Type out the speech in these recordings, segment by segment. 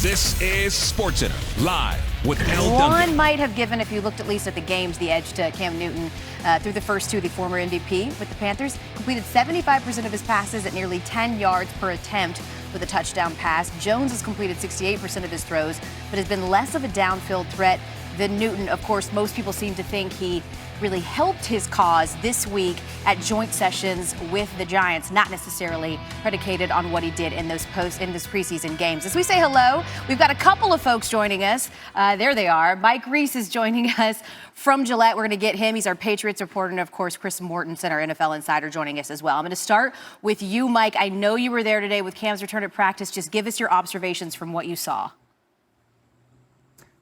This is SportsCenter, live with Elle Duncan. One might have given, if you looked at least at the games, the edge to Cam Newton through the first two. The former MVP with the Panthers completed 75% of his passes at nearly 10 yards per attempt with a touchdown pass. Jones has completed 68% of his throws, but has been less of a downfield threat than Newton. Of course, most people seem to think he really helped his cause this week at joint sessions with the Giants, not necessarily predicated on what he did in this preseason games. As we say hello, we've got a couple of folks joining us. There they are. Mike Reese is joining us from Gillette. We're going to get him. He's our Patriots reporter, and of course, Chris Mortensen, our NFL insider, joining us as well. I'm going to start with you, Mike. I know you were there today with Cam's return at practice. Just give us your observations from what you saw.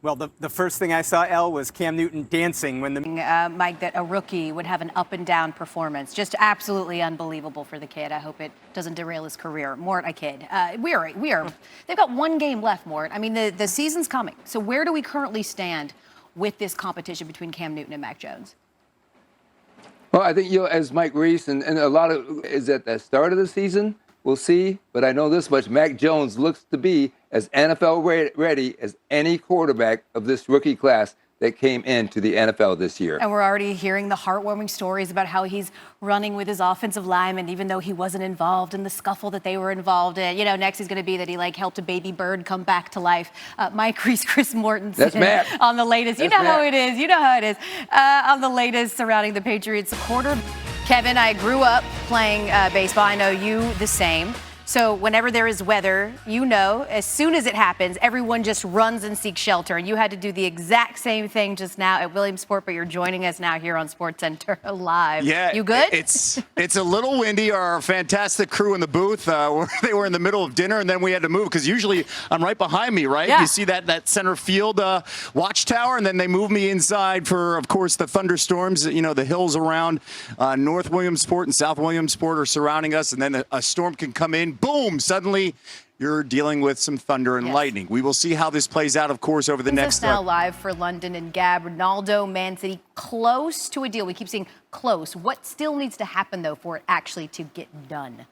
Well, the first thing I saw, Elle, was Cam Newton dancing when Mike, that a rookie would have an up and down performance. Just absolutely unbelievable for the kid. I hope it doesn't derail his career. Mort, I kid. They've got one game left, Mort. I mean, the season's coming. So where do we currently stand with this competition between Cam Newton and Mac Jones? Well, I think, as Mike Reese and a lot of is at the start of the season. We'll see, but I know this much. Mac Jones looks to be as NFL ready as any quarterback of this rookie class that came into the NFL this year. And we're already hearing the heartwarming stories about how he's running with his offensive lineman, even though he wasn't involved in the scuffle that they were involved in. You know, next is going to be that he helped a baby bird come back to life. Mike Reese, Chris Mortensen. That's Matt. On the latest. You know how it is. You know how it is. On the latest surrounding the Patriots quarter. Kevin, I grew up playing baseball. I know you the same. So whenever there is weather, as soon as it happens, everyone just runs and seeks shelter. And you had to do the exact same thing just now at Williamsport, but you're joining us now here on SportsCenter Live. Yeah, you good? It's a little windy. Our fantastic crew in the booth, they were in the middle of dinner, and then we had to move because usually I'm right behind me, right? Yeah. You see that center field watchtower, and then they move me inside for, of course, the thunderstorms. The hills around North Williamsport and South Williamsport are surrounding us, and then a storm can come in. Boom! Suddenly, you're dealing with some thunder and lightning. We will see how this plays out, of course, over the next. Now live for London and Gab. Ronaldo, Man City, close to a deal. We keep saying close. What still needs to happen, though, for it actually to get done?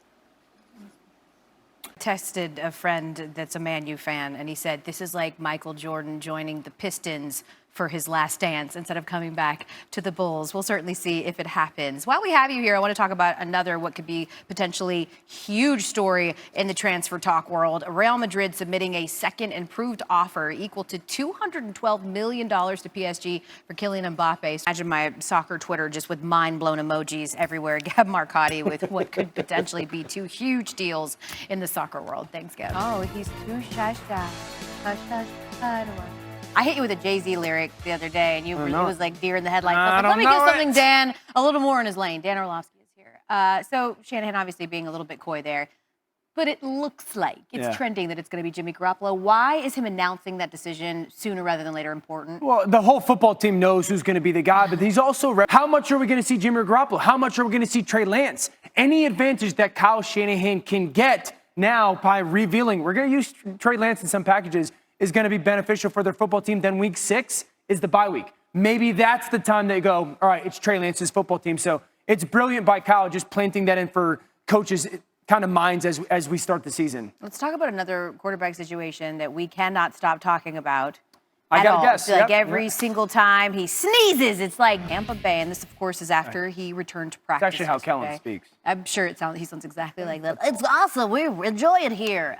Texted a friend that's a Man U fan, and he said, this is like Michael Jordan joining the Pistons for his last dance instead of coming back to the Bulls. We'll certainly see if it happens. While we have you here, I want to talk about another what could be potentially huge story in the transfer talk world. Real Madrid submitting a second improved offer equal to $212 million to PSG for Kylian Mbappe. Imagine my soccer Twitter just with mind-blown emojis everywhere. Gab Marcotti with what could potentially be two huge deals in the soccer world. Thanks, Gab. Oh, he's too shy. I hit you with a Jay-Z lyric the other day, and it was like deer in the headlights. Let me get something, Dan, a little more in his lane. Dan Orlovsky is here. So Shanahan obviously being a little bit coy there, but it looks like it's trending that it's going to be Jimmy Garoppolo. Why is him announcing that decision sooner rather than later important? Well, the whole football team knows who's going to be the guy, but he's also, how much are we going to see Jimmy Garoppolo? How much are we going to see Trey Lance? Any advantage that Kyle Shanahan can get now by revealing, we're going to use Trey Lance in some packages, is going to be beneficial for their football team. Then week 6 is the bye week. Maybe that's the time they go, all right, it's Trey Lance's football team. So it's brilliant by Kyle just planting that in for coaches' kind of minds as we start the season. Let's talk about another quarterback situation that we cannot stop talking about. I got to guess. Every single time he sneezes, it's like Tampa Bay. And this, of course, is after he returned to practice. It's actually how Kellen speaks. I'm sure he sounds exactly like that. It's awesome. We enjoy it here.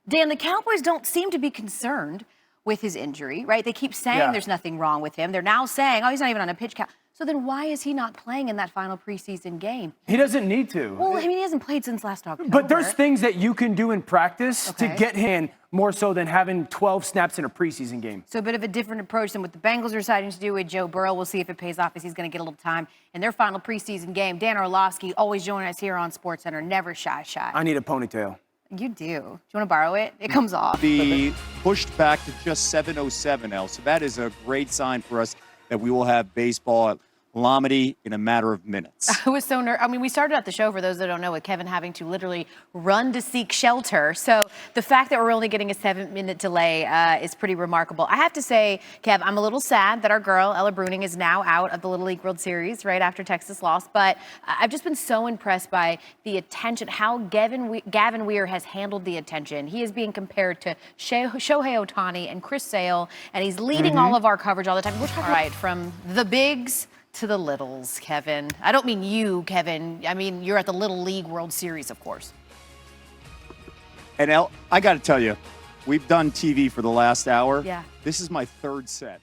Dan, the Cowboys don't seem to be concerned with his injury, right? They keep saying there's nothing wrong with him. They're now saying, he's not even on a pitch count. So then why is he not playing in that final preseason game? He doesn't need to. Well, he hasn't played since last October. But there's things that you can do in practice to get him more so than having 12 snaps in a preseason game. So a bit of a different approach than what the Bengals are deciding to do with Joe Burrow. We'll see if it pays off as he's going to get a little time in their final preseason game. Dan Orlovsky always joining us here on SportsCenter. Never shy. I need a ponytail. You do. Do you want to borrow it? It comes off. The pushed back to just 7:07, Elle. So that is a great sign for us that we will have baseball at Lamedy in a matter of minutes. I was so nervous. I mean, we started out the show, for those that don't know, with Kevin having to literally run to seek shelter. So the fact that we're only getting a 7-minute delay is pretty remarkable. I have to say, Kev, I'm a little sad that our girl, Ella Bruning, is now out of the Little League World Series right after Texas lost. But I've just been so impressed by the attention, how Gavin Weir has handled the attention. He is being compared to Shohei Ohtani and Chris Sale, and he's leading all of our coverage all the time. We're talking right from the bigs to the littles, Kevin. I don't mean you, Kevin. I mean, you're at the Little League World Series, of course. And I got to tell you, we've done TV for the last hour. Yeah. This is my third set.